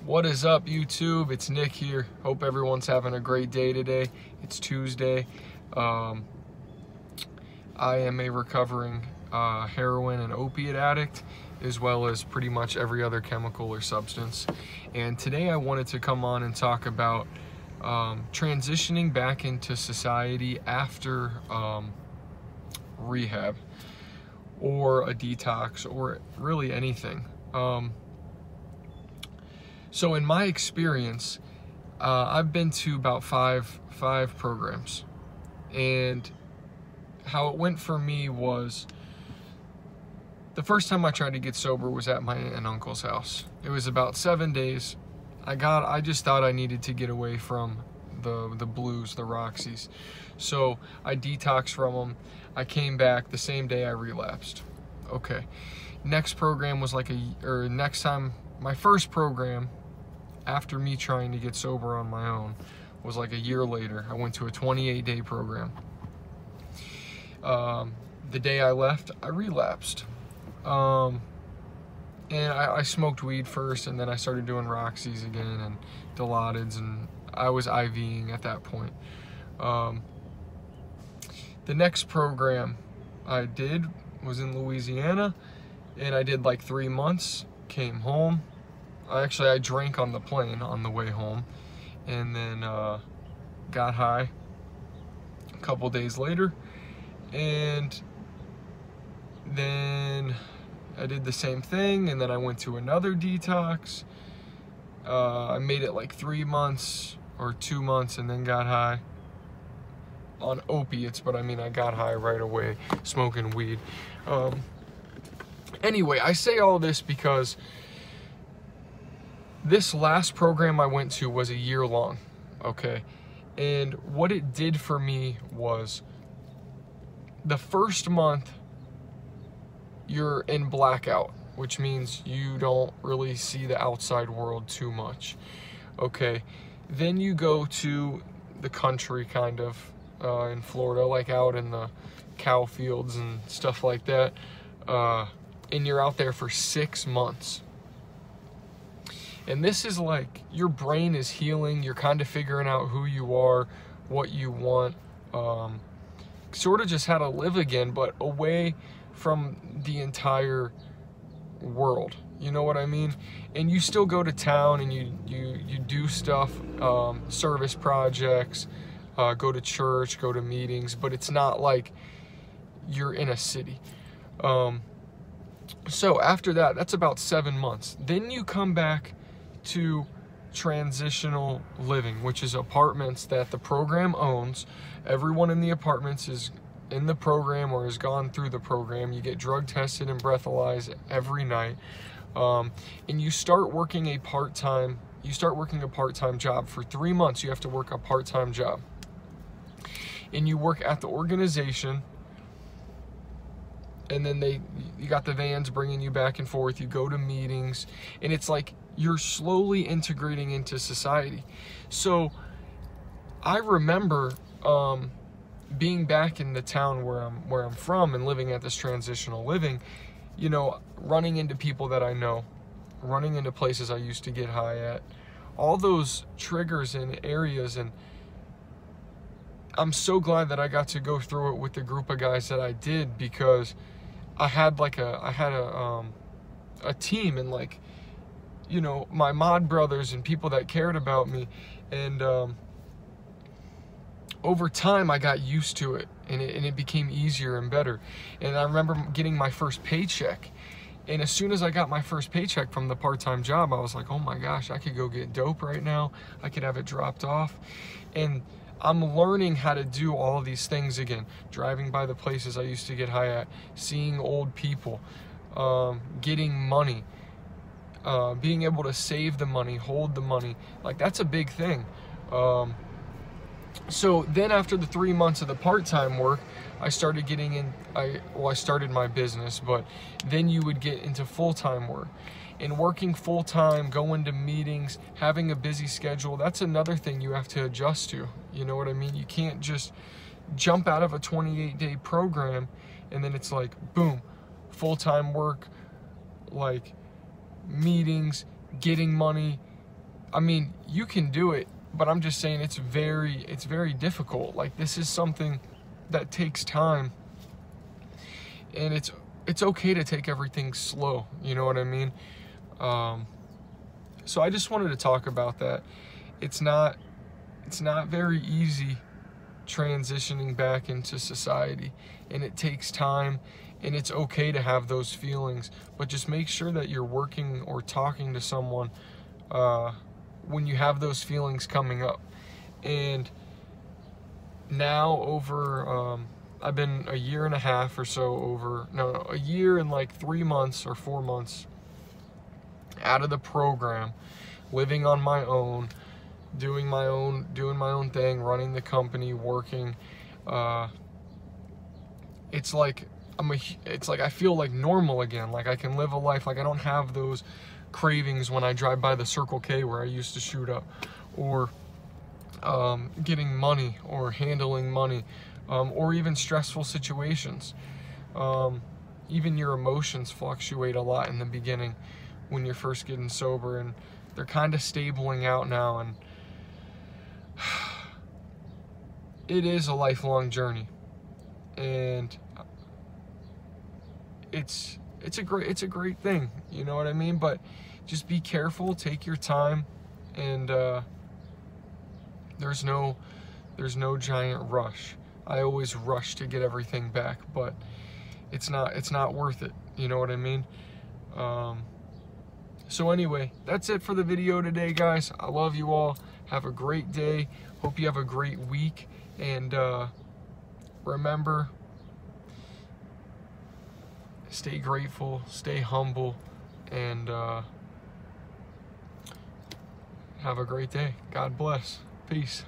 What is up, YouTube? It's Nick here. Hope everyone's having a great day today. It's Tuesday. I am a recovering heroin and opiate addict, as well as pretty much every other chemical or substance. And today I wanted to come on and talk about transitioning back into society after rehab or a detox or really anything. So in my experience, I've been to about five programs, and how it went for me was the first time I tried to get sober was at my aunt and uncle's house. It was about 7 days. I just thought I needed to get away from the blues, the Roxys. So I detoxed from them. I came back the same day I relapsed. Okay. Next program was my first program after me trying to get sober on my own was like a year later. I went to a 28-day program. The day I left, I relapsed. And I smoked weed first, and then I started doing Roxys again and Dilaudids, and I was IVing at that point. The next program I did was in Louisiana, and I did like 3 months, came home. I drank on the plane on the way home, and then got high a couple days later, and then I did the same thing, and then I went to another detox. I made it like 3 months or 2 months, and then got high on opiates, but I mean, I got high right away smoking weed. Anyway, I say all this because this last program I went to was a year long, okay? And what it did for me was the first month you're in blackout, which means you don't really see the outside world too much, okay? Then you go to the country kind of in Florida, like out in the cow fields and stuff like that, and you're out there for 6 months. And this is like, your brain is healing, you're kind of figuring out who you are, what you want, sort of just how to live again, but away from the entire world, you know what I mean? And you still go to town and you do stuff, service projects, go to church, go to meetings, but it's not like you're in a city. So after that, that's about 7 months. Then you come back to transitional living, which is apartments that the program owns. Everyone in the apartments is in the program or has gone through the program. You get drug tested and breathalyzed every night, and you start working a part-time job for 3 months. You have to work a part-time job, and you work at the organization, and then you got the vans bringing you back and forth. You go to meetings, and it's like you're slowly integrating into society. So I remember being back in the town where I'm from and living at this transitional living, you know, running into people that I know, running into places I used to get high at, all those triggers and areas. And I'm so glad that I got to go through it with the group of guys that I did, because I had a team, and like, you know, my mod brothers and people that cared about me. And over time I got used to it, and it became easier and better. And I remember getting my first paycheck, and as soon as I got my first paycheck from the part-time job, I was like, oh my gosh, I could go get dope right now. I could have it dropped off. And I'm learning how to do all these things again, driving by the places I used to get high at, seeing old people, getting money, being able to save the money, hold the money. Like, that's a big thing. So then after the 3 months of the part-time work, I started getting in, I started my business, but then you would get into full-time work. And working full-time, going to meetings, having a busy schedule, that's another thing you have to adjust to. You know what I mean? You can't just jump out of a 28-day program and then it's like, boom, full-time work, like meetings, getting money, I mean, you can do it, but I'm just saying it's very difficult. Like, this is something that takes time, and it's okay to take everything slow, you know what I mean? So I just wanted to talk about that. It's not very easy transitioning back into society, and it takes time, and it's okay to have those feelings, but just make sure that you're working or talking to someone when you have those feelings coming up. And now I've been a year and a half or so a year and like 3 months or 4 months out of the program, living on my own, doing my own thing, running the company, working. It's like I feel like normal again. Like, I can live a life. Like, I don't have those cravings when I drive by the Circle K where I used to shoot up, or getting money, or handling money, or even stressful situations. Even your emotions fluctuate a lot in the beginning when you're first getting sober, and they're kind of stabling out now, and it is a lifelong journey, and it's a great thing, you know what I mean? But just be careful, take your time, and there's no giant rush. I always rush to get everything back, but it's not worth it, you know what I mean? So anyway, that's it for the video today, guys. I love you all. Have a great day. Hope you have a great week, and remember, stay grateful, stay humble, and have a great day. God bless. Peace.